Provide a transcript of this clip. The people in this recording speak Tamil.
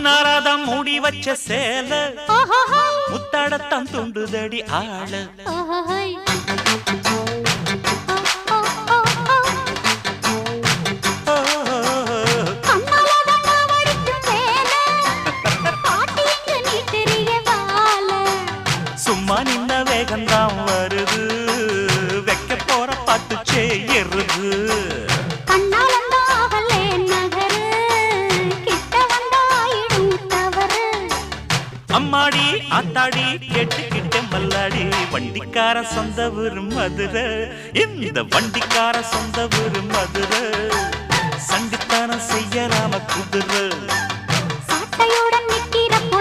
முன்னாராதான் மூடி வச்ச சேல முத்தாடத்தான் துண்டுதடி ஆள சும்மா நின்ன வேகந்தான் வருது வைக்க போற பாட்டு செய்யறது அம்மாடி ஆத்தாடி கேட்டுக்கிட்ட மல்லாடி வண்டிக்கார சொந்த ஊரு மதுரை இந்த வண்டிக்கார சொந்த ஊரு மதுரை சண்டித்தானம் செய்யலாம குதிரை சாட்டையுடன் நிக்கிறப்போ